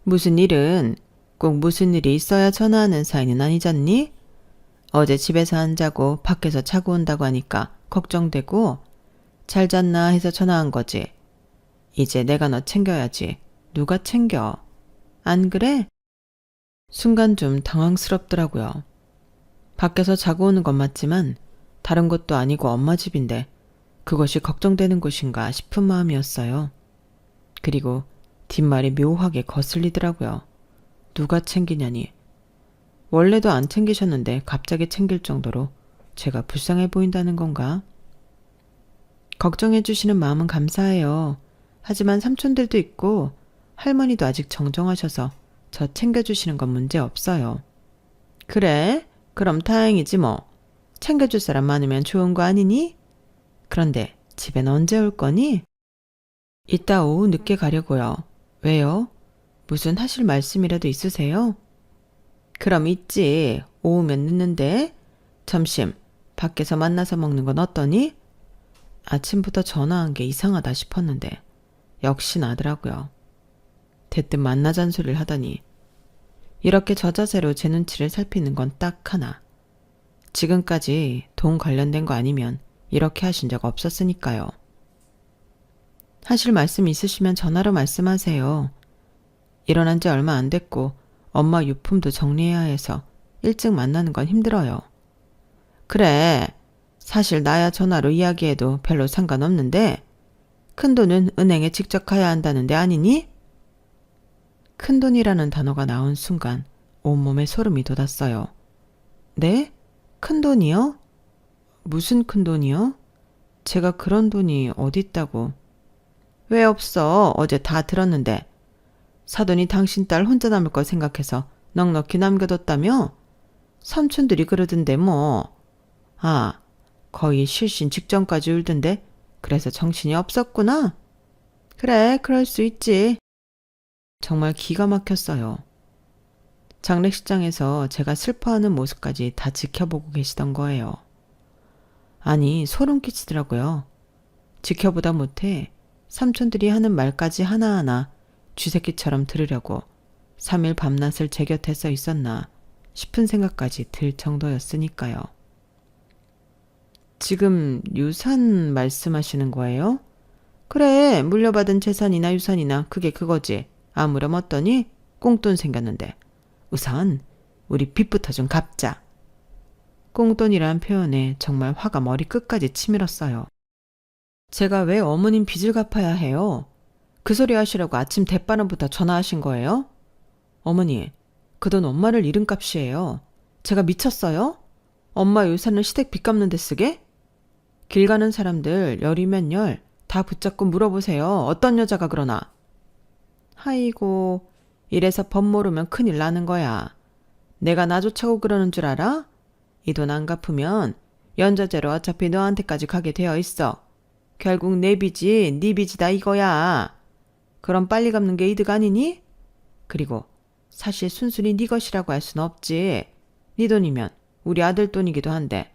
무슨 일은 꼭 무슨 일이 있어야 전화하는 사이는 아니잖니? 어제 집에서 안 자고 밖에서 자고 온다고 하니까 걱정되고 잘 잤나 해서 전화한 거지. 이제 내가 너 챙겨야지. 누가 챙겨? 안 그래? 순간 좀 당황스럽더라고요. 밖에서 자고 오는 건 맞지만 다른 곳도 아니고 엄마 집인데 그것이 걱정되는 곳인가 싶은 마음이었어요. 그리고 뒷말이 묘하게 거슬리더라고요. 누가 챙기냐니. 원래도 안 챙기셨는데 갑자기 챙길 정도로 제가 불쌍해 보인다는 건가? 걱정해 주시는 마음은 감사해요. 하지만 삼촌들도 있고 할머니도 아직 정정하셔서 저 챙겨주시는 건 문제 없어요. 그래? 그럼 다행이지 뭐. 챙겨줄 사람 많으면 좋은 거 아니니? 그런데 집엔 언제 올 거니? 이따 오후 늦게 가려고요. 왜요? 무슨 하실 말씀이라도 있으세요? 그럼 있지. 오후면 늦는데. 점심 밖에서 만나서 먹는 건 어떠니? 아침부터 전화한 게 이상하다 싶었는데 역시 나더라고요. 대뜸 만나잔 소리를 하더니 이렇게 저자세로 제 눈치를 살피는 건 딱 하나. 지금까지 돈 관련된 거 아니면 이렇게 하신 적 없었으니까요. 하실 말씀 있으시면 전화로 말씀하세요. 일어난 지 얼마 안 됐고 엄마 유품도 정리해야 해서 일찍 만나는 건 힘들어요. 그래, 사실 나야 전화로 이야기해도 별로 상관없는데 큰돈은 은행에 직접 가야 한다는데 아니니? 큰돈이라는 단어가 나온 순간 온몸에 소름이 돋았어요. 네? 큰돈이요? 무슨 큰돈이요? 제가 그런 돈이 어딨다고. 왜 없어? 어제 다 들었는데. 사돈이 당신 딸 혼자 남을 걸 생각해서 넉넉히 남겨뒀다며? 삼촌들이 그러던데 뭐. 아, 거의 실신 직전까지 울던데 그래서 정신이 없었구나. 그래, 그럴 수 있지. 정말 기가 막혔어요. 장례식장에서 제가 슬퍼하는 모습까지 다 지켜보고 계시던 거예요. 아니, 소름 끼치더라고요. 지켜보다 못해 삼촌들이 하는 말까지 하나하나 쥐새끼처럼 들으려고 3일 밤낮을 제 곁에 서 있었나 싶은 생각까지 들 정도였으니까요. 지금 유산 말씀하시는 거예요? 그래, 물려받은 재산이나 유산이나 그게 그거지. 아무렴 어떠니? 꽁돈 생겼는데. 우선 우리 빚부터 좀 갚자. 꽁돈이란 표현에 정말 화가 머리끝까지 치밀었어요. 제가 왜 어머님 빚을 갚아야 해요? 그 소리 하시려고 아침 대바람부터 전화하신 거예요? 어머니, 그 돈 엄마를 잃은 값이에요. 제가 미쳤어요? 엄마 유산을 시댁 빚 갚는 데 쓰게? 길 가는 사람들 열이면 열 다 붙잡고 물어보세요. 어떤 여자가 그러나. 아이고, 이래서 법 모르면 큰일 나는 거야. 내가 나 좋자고 그러는 줄 알아? 이 돈 안 갚으면 연좌제로 어차피 너한테까지 가게 되어 있어. 결국 내 빚이 네 빚이다 이거야. 그럼 빨리 갚는 게 이득 아니니? 그리고 사실 순순히 네 것이라고 할 순 없지. 네 돈이면 우리 아들 돈이기도 한데.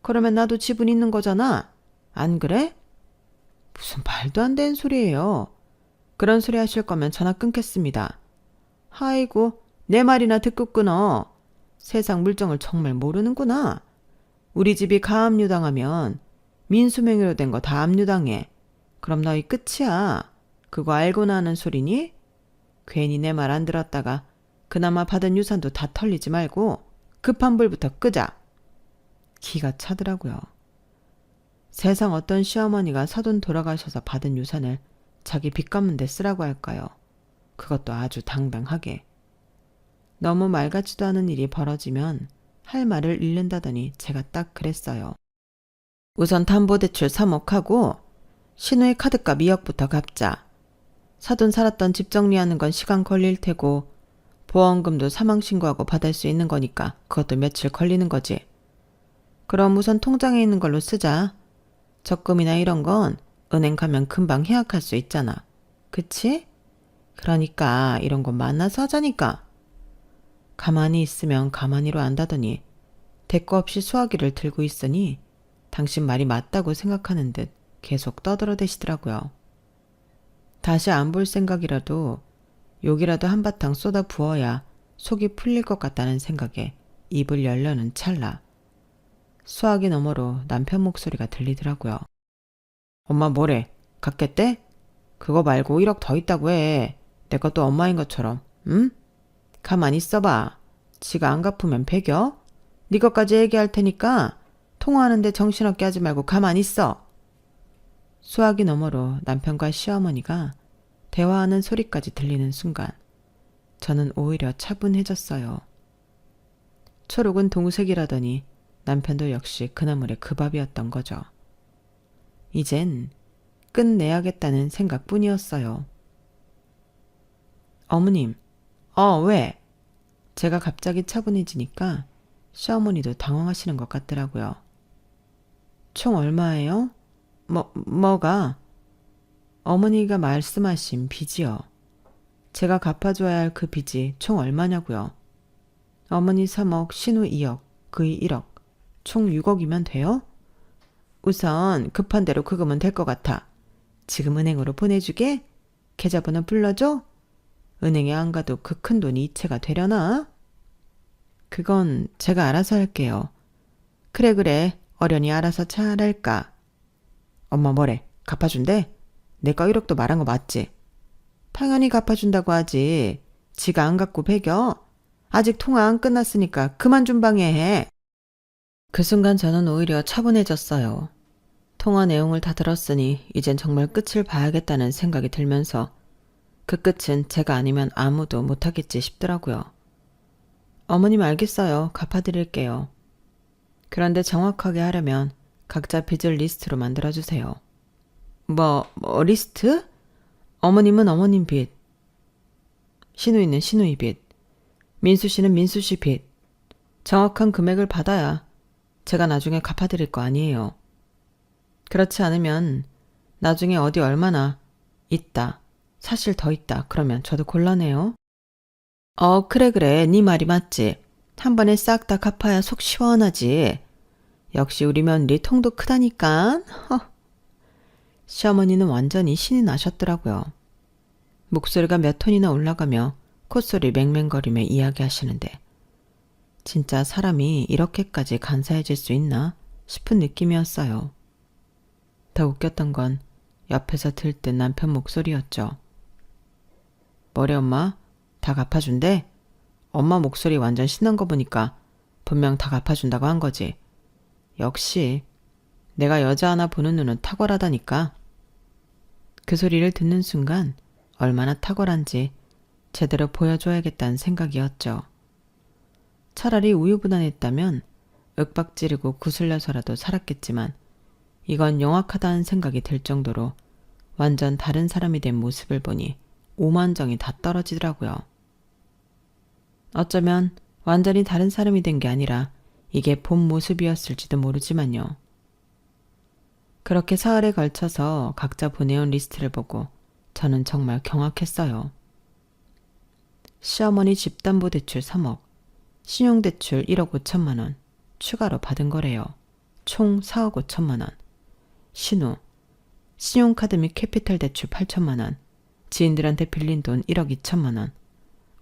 그러면 나도 지분 있는 거잖아. 안 그래? 무슨 말도 안 되는 소리예요. 그런 소리 하실 거면 전화 끊겠습니다. 아이고, 내 말이나 듣고 끊어. 세상 물정을 정말 모르는구나. 우리 집이 가압류당하면 민수명의로 된 거 다 압류당해. 그럼 너희 끝이야. 그거 알고나 하는 소리니? 괜히 내 말 안 들었다가 그나마 받은 유산도 다 털리지 말고 급한 불부터 끄자. 기가 차더라고요. 세상 어떤 시어머니가 사돈 돌아가셔서 받은 유산을 자기 빚 갚는 데 쓰라고 할까요? 그것도 아주 당당하게. 너무 말 같지도 않은 일이 벌어지면 할 말을 잃는다더니 제가 딱 그랬어요. 우선 담보대출 3억 하고 신우의 카드값 2억부터 갚자. 사돈 살았던 집 정리하는 건 시간 걸릴 테고 보험금도 사망신고하고 받을 수 있는 거니까 그것도 며칠 걸리는 거지. 그럼 우선 통장에 있는 걸로 쓰자. 적금이나 이런 건 은행 가면 금방 해약할 수 있잖아. 그치? 그러니까 이런 거 만나서 하자니까. 가만히 있으면 가만히로 안다더니 대꾸 없이 수화기를 들고 있으니 당신 말이 맞다고 생각하는 듯 계속 떠들어대시더라고요. 다시 안 볼 생각이라도 욕이라도 한바탕 쏟아 부어야 속이 풀릴 것 같다는 생각에 입을 열려는 찰나 수화기 너머로 남편 목소리가 들리더라고요. 엄마 뭐래? 갚겠대? 그거 말고 1억 더 있다고 해. 내 것도 엄마인 것처럼. 응? 가만히 있어봐. 지가 안 갚으면 배겨? 네 것까지 얘기할 테니까 통화하는데 정신없게 하지 말고 가만히 있어. 수화기 너머로 남편과 시어머니가 대화하는 소리까지 들리는 순간 저는 오히려 차분해졌어요. 초록은 동색이라더니 남편도 역시 그나물의 그 밥이었던 거죠. 이젠 끝내야겠다는 생각뿐이었어요. 어머님, 왜? 제가 갑자기 차분해지니까 시어머니도 당황하시는 것 같더라고요. 총 얼마예요? 뭐가? 어머니가 말씀하신 빚이요. 제가 갚아줘야 할 그 빚이 총 얼마냐고요. 어머니 3억, 신우 2억, 그이 1억, 총 6억이면 돼요? 우선 급한 대로 그거면 될 것 같아. 지금 은행으로 보내주게? 계좌번호 불러줘? 은행에 안 가도 그 큰 돈이 이체가 되려나? 그건 제가 알아서 할게요. 그래. 어련히 알아서 잘할까. 엄마 뭐래? 갚아준대? 내가 1억도 말한 거 맞지? 당연히 갚아준다고 하지. 지가 안 갚고 배겨? 아직 통화 안 끝났으니까 그만 좀 방해해. 그 순간 저는 오히려 차분해졌어요. 통화 내용을 다 들었으니 이젠 정말 끝을 봐야겠다는 생각이 들면서 그 끝은 제가 아니면 아무도 못하겠지 싶더라고요. 어머님 알겠어요. 갚아드릴게요. 그런데 정확하게 하려면 각자 빚을 리스트로 만들어주세요. 리스트? 어머님은 어머님 빚, 신우이는 신우이 빚, 민수씨는 민수씨 빚. 정확한 금액을 받아야 제가 나중에 갚아드릴 거 아니에요. 그렇지 않으면 나중에 어디 얼마나 있다, 사실 더 있다 그러면 저도 곤란해요. 그래 네 말이 맞지. 한 번에 싹 다 갚아야 속 시원하지. 역시 우리 며느리 통도 크다니까. 시어머니는 완전히 신이 나셨더라고요. 목소리가 몇 톤이나 올라가며 콧소리 맹맹거리며 이야기하시는데 진짜 사람이 이렇게까지 간사해질 수 있나 싶은 느낌이었어요. 더 웃겼던 건 옆에서 들뜬 남편 목소리였죠. 뭐래 엄마? 다 갚아준대? 엄마 목소리 완전 신난 거 보니까 분명 다 갚아준다고 한 거지. 역시 내가 여자 하나 보는 눈은 탁월하다니까. 그 소리를 듣는 순간 얼마나 탁월한지 제대로 보여줘야겠다는 생각이었죠. 차라리 우유부단했다면 윽박지르고 구슬려서라도 살았겠지만 이건 영악하다는 생각이 들 정도로 완전 다른 사람이 된 모습을 보니 오만정이 다 떨어지더라고요. 어쩌면 완전히 다른 사람이 된 게 아니라 이게 본 모습이었을지도 모르지만요. 그렇게 사흘에 걸쳐서 각자 보내온 리스트를 보고 저는 정말 경악했어요. 시어머니 집담보대출 3억, 신용대출 1억 5천만 원, 추가로 받은 거래요. 총 4억 5천만 원. 신우, 신용카드 및 캐피탈 대출 8천만 원, 지인들한테 빌린 돈 1억 2천만 원,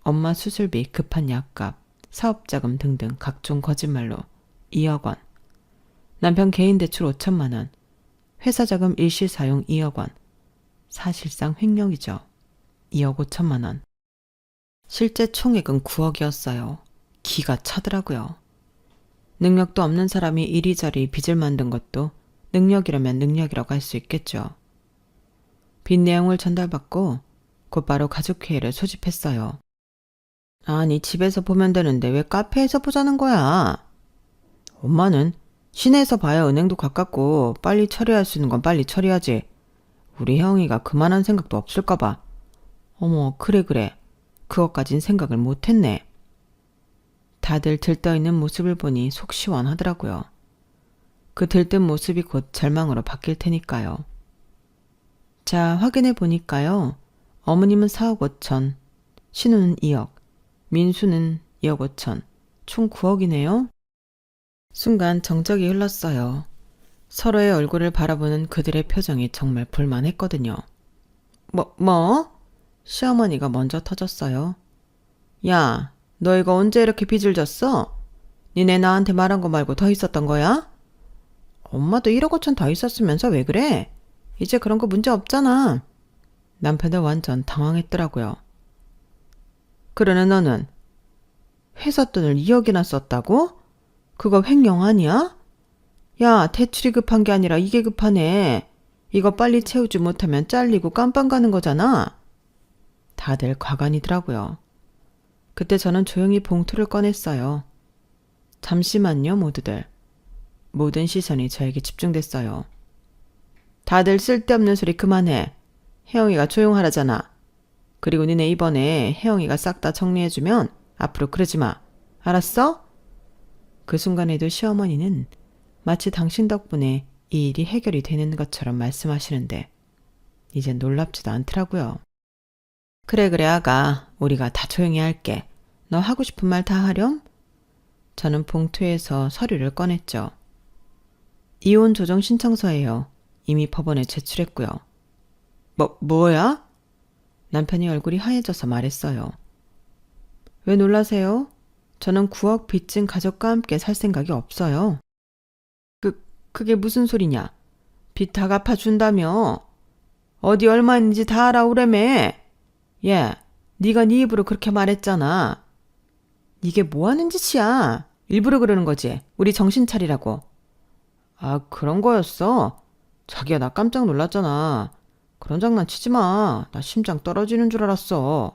엄마 수술비, 급한 약값, 사업자금 등등 각종 거짓말로 2억 원, 남편 개인 대출 5천만 원, 회사 자금 일시 사용 2억 원, 사실상 횡령이죠. 2억 5천만 원. 실제 총액은 9억이었어요. 기가 차더라고요. 능력도 없는 사람이 이리저리 빚을 만든 것도 능력이라면 능력이라고 할 수 있겠죠. 빚 내용을 전달받고 곧바로 가족회의를 소집했어요. 아니 집에서 보면 되는데 왜 카페에서 보자는 거야? 엄마는 시내에서 봐야 은행도 가깝고 빨리 처리할 수 있는 건 빨리 처리하지. 우리 혜영이가 그만한 생각도 없을까 봐. 어머, 그래. 그것까진 생각을 못했네. 다들 들떠있는 모습을 보니 속 시원하더라고요. 그 들뜬 모습이 곧 절망으로 바뀔 테니까요. 자, 확인해 보니까요. 어머님은 4억 5천, 신우는 2억, 민수는 2억 5천, 총 9억이네요. 순간 정적이 흘렀어요. 서로의 얼굴을 바라보는 그들의 표정이 정말 볼만했거든요. 뭐? 시어머니가 먼저 터졌어요. 야, 너 이거 언제 이렇게 빚을 졌어? 니네 나한테 말한 거 말고 더 있었던 거야? 엄마도 1억 5천 더 있었으면서 왜 그래? 이제 그런 거 문제 없잖아. 남편도 완전 당황했더라고요. 그러는 너는 회사 돈을 2억이나 썼다고? 그거 횡령 아니야? 야, 대출이 급한 게 아니라 이게 급하네. 이거 빨리 채우지 못하면 잘리고 깜빵 가는 거잖아. 다들 과간이더라고요. 그때 저는 조용히 봉투를 꺼냈어요. 잠시만요, 모두들. 모든 시선이 저에게 집중됐어요. 다들 쓸데없는 소리 그만해. 혜영이가 조용하라잖아. 그리고 니네 이번에 혜영이가 싹 다 정리해주면 앞으로 그러지 마. 알았어? 그 순간에도 시어머니는 마치 당신 덕분에 이 일이 해결이 되는 것처럼 말씀하시는데 이젠 놀랍지도 않더라고요. 그래 아가. 우리가 다 조용히 할게. 너 하고 싶은 말 다 하렴? 저는 봉투에서 서류를 꺼냈죠. 이혼 조정 신청서예요. 이미 법원에 제출했고요. 뭐야? 남편이 얼굴이 하얘져서 말했어요. 왜 놀라세요? 저는 9억 빚진 가족과 함께 살 생각이 없어요. 그게 무슨 소리냐? 빚 다 갚아준다며? 어디 얼마 있는지 다 알아오래며? 예, 네가 네 입으로 그렇게 말했잖아. 이게 뭐 하는 짓이야? 일부러 그러는 거지. 우리 정신 차리라고. 아, 그런 거였어? 자기야, 나 깜짝 놀랐잖아. 그런 장난 치지 마. 나 심장 떨어지는 줄 알았어.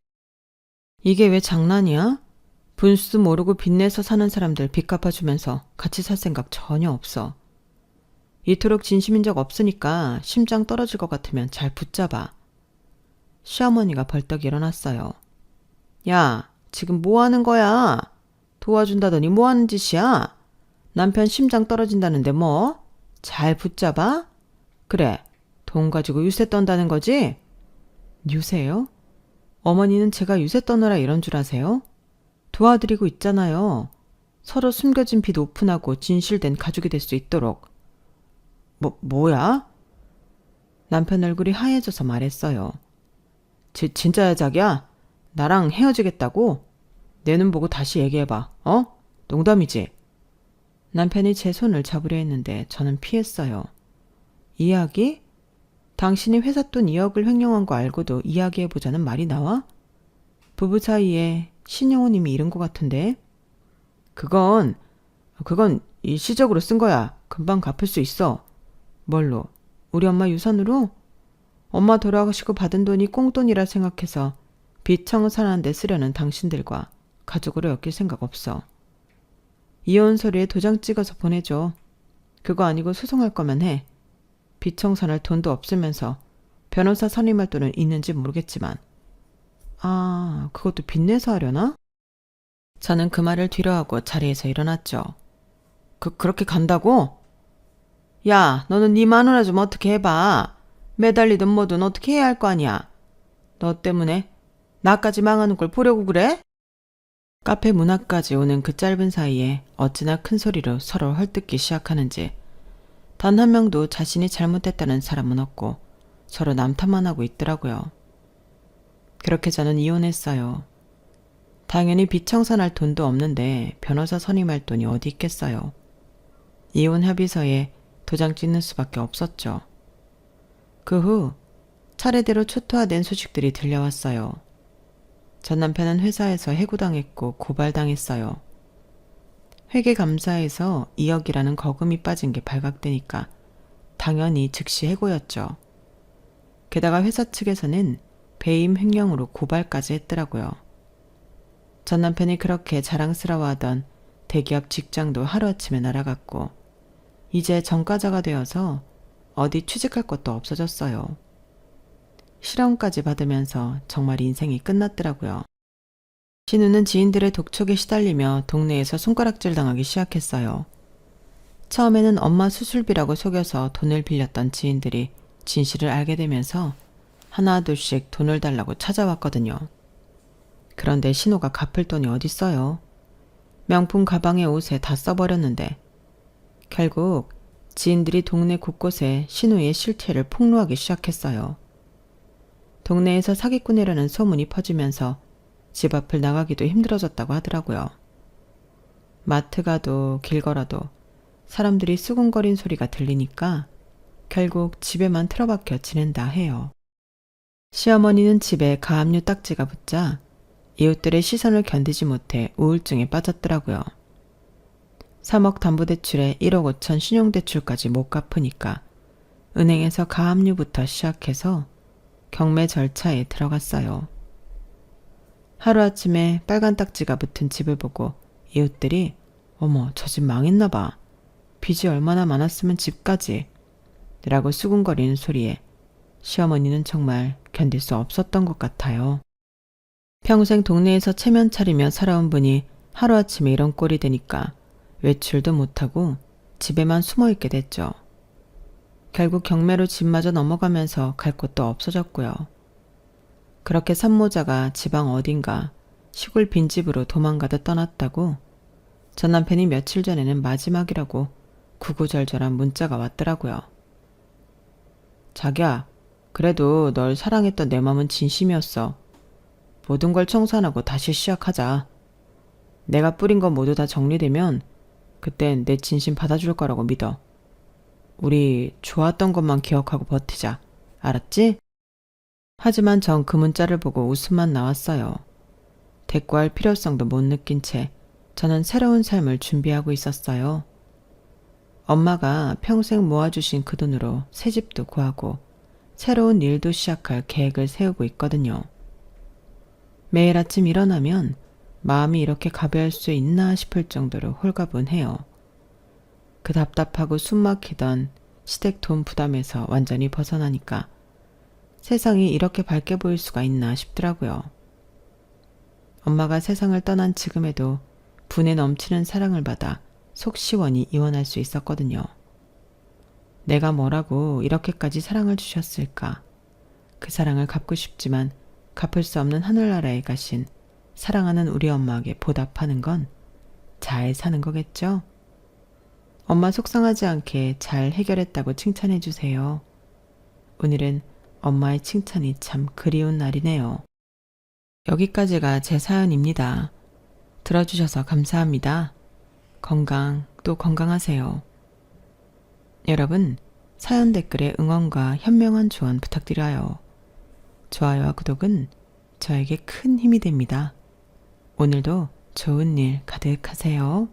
이게 왜 장난이야? 분수도 모르고 빚내서 사는 사람들 빚 갚아주면서 같이 살 생각 전혀 없어. 이토록 진심인 적 없으니까 심장 떨어질 것 같으면 잘 붙잡아. 시어머니가 벌떡 일어났어요. 야, 지금 뭐 하는 거야? 도와준다더니 뭐 하는 짓이야? 남편 심장 떨어진다는데 뭐? 잘 붙잡아? 그래, 돈 가지고 유세 떤다는 거지? 유세요? 어머니는 제가 유세 떠느라 이런 줄 아세요? 도와드리고 있잖아요. 서로 숨겨진 빚 오픈하고 진실된 가족이 될 수 있도록. 뭐야? 남편 얼굴이 하얘져서 말했어요. 진짜야 자기야? 나랑 헤어지겠다고? 내 눈 보고 다시 얘기해봐. 농담이지? 남편이 제 손을 잡으려 했는데 저는 피했어요. 이야기? 당신이 회사 돈 2억을 횡령한 거 알고도 이야기해보자는 말이 나와? 부부 사이에 신용호님이 잃은 것 같은데? 그건 일시적으로 쓴 거야. 금방 갚을 수 있어. 뭘로? 우리 엄마 유산으로? 엄마 돌아가시고 받은 돈이 꽁돈이라 생각해서 빚 청산하는 데 쓰려는 당신들과 가족으로 엮일 생각 없어. 이혼 서류에 도장 찍어서 보내줘. 그거 아니고 소송할 거면 해. 빚 청산할 돈도 없으면서 변호사 선임할 돈은 있는지 모르겠지만. 아, 그것도 빚내서 하려나? 저는 그 말을 뒤로하고 자리에서 일어났죠. 그렇게 간다고? 야, 너는 네 마누라 좀 어떻게 해봐. 매달리든 뭐든 어떻게 해야 할 거 아니야. 너 때문에 나까지 망하는 걸 보려고 그래? 카페 문 앞까지 오는 그 짧은 사이에 어찌나 큰 소리로 서로 헐뜯기 시작하는지 단 한 명도 자신이 잘못했다는 사람은 없고 서로 남탓만 하고 있더라고요. 그렇게 저는 이혼했어요. 당연히 빚 청산할 돈도 없는데 변호사 선임할 돈이 어디 있겠어요. 이혼 협의서에 도장 찍는 수밖에 없었죠. 그 후 차례대로 초토화된 소식들이 들려왔어요. 전 남편은 회사에서 해고당했고 고발당했어요. 회계감사에서 2억이라는 거금이 빠진 게 발각되니까 당연히 즉시 해고였죠. 게다가 회사 측에서는 배임 횡령으로 고발까지 했더라고요. 전 남편이 그렇게 자랑스러워하던 대기업 직장도 하루아침에 날아갔고 이제 전과자가 되어서 어디 취직할 것도 없어졌어요. 실형까지 받으면서 정말 인생이 끝났더라고요. 신우는 지인들의 독촉에 시달리며 동네에서 손가락질 당하기 시작했어요. 처음에는 엄마 수술비라고 속여서 돈을 빌렸던 지인들이 진실을 알게 되면서 하나둘씩 돈을 달라고 찾아왔거든요. 그런데 신우가 갚을 돈이 어딨어요. 명품 가방에 옷에 다 써버렸는데 결국 지인들이 동네 곳곳에 신우의 실체를 폭로하기 시작했어요. 동네에서 사기꾼이라는 소문이 퍼지면서 집 앞을 나가기도 힘들어졌다고 하더라고요. 마트 가도 길 걸어도 사람들이 수군거린 소리가 들리니까 결국 집에만 틀어박혀 지낸다 해요. 시어머니는 집에 가압류 딱지가 붙자 이웃들의 시선을 견디지 못해 우울증에 빠졌더라고요. 3억 담보대출에 1억 5천 신용대출까지 못 갚으니까 은행에서 가압류부터 시작해서 경매 절차에 들어갔어요. 하루아침에 빨간 딱지가 붙은 집을 보고 이웃들이 어머 저 집 망했나 봐. 빚이 얼마나 많았으면 집까지 라고 수군거리는 소리에 시어머니는 정말 견딜 수 없었던 것 같아요. 평생 동네에서 체면 차리며 살아온 분이 하루아침에 이런 꼴이 되니까 외출도 못하고 집에만 숨어있게 됐죠. 결국 경매로 집마저 넘어가면서 갈 곳도 없어졌고요. 그렇게 산모자가 지방 어딘가 시골 빈집으로 도망가다 떠났다고 전 남편이 며칠 전에는 마지막이라고 구구절절한 문자가 왔더라고요. 자기야, 그래도 널 사랑했던 내 맘은 진심이었어. 모든 걸 청소 안 하고 다시 시작하자. 내가 뿌린 거 모두 다 정리되면 그땐 내 진심 받아줄 거라고 믿어. 우리 좋았던 것만 기억하고 버티자. 알았지? 하지만 전 그 문자를 보고 웃음만 나왔어요. 대꾸할 필요성도 못 느낀 채 저는 새로운 삶을 준비하고 있었어요. 엄마가 평생 모아주신 그 돈으로 새 집도 구하고 새로운 일도 시작할 계획을 세우고 있거든요. 매일 아침 일어나면 마음이 이렇게 가벼울 수 있나 싶을 정도로 홀가분해요. 그 답답하고 숨막히던 시댁 돈 부담에서 완전히 벗어나니까 세상이 이렇게 밝게 보일 수가 있나 싶더라고요. 엄마가 세상을 떠난 지금에도 분에 넘치는 사랑을 받아 속 시원히 이원할 수 있었거든요. 내가 뭐라고 이렇게까지 사랑을 주셨을까? 그 사랑을 갚고 싶지만 갚을 수 없는 하늘나라에 가신 사랑하는 우리 엄마에게 보답하는 건 잘 사는 거겠죠? 엄마 속상하지 않게 잘 해결했다고 칭찬해 주세요. 오늘은 엄마의 칭찬이 참 그리운 날이네요. 여기까지가 제 사연입니다. 들어주셔서 감사합니다. 건강 또 건강하세요. 여러분, 사연 댓글에 응원과 현명한 조언 부탁드려요. 좋아요와 구독은 저에게 큰 힘이 됩니다. 오늘도 좋은 일 가득하세요.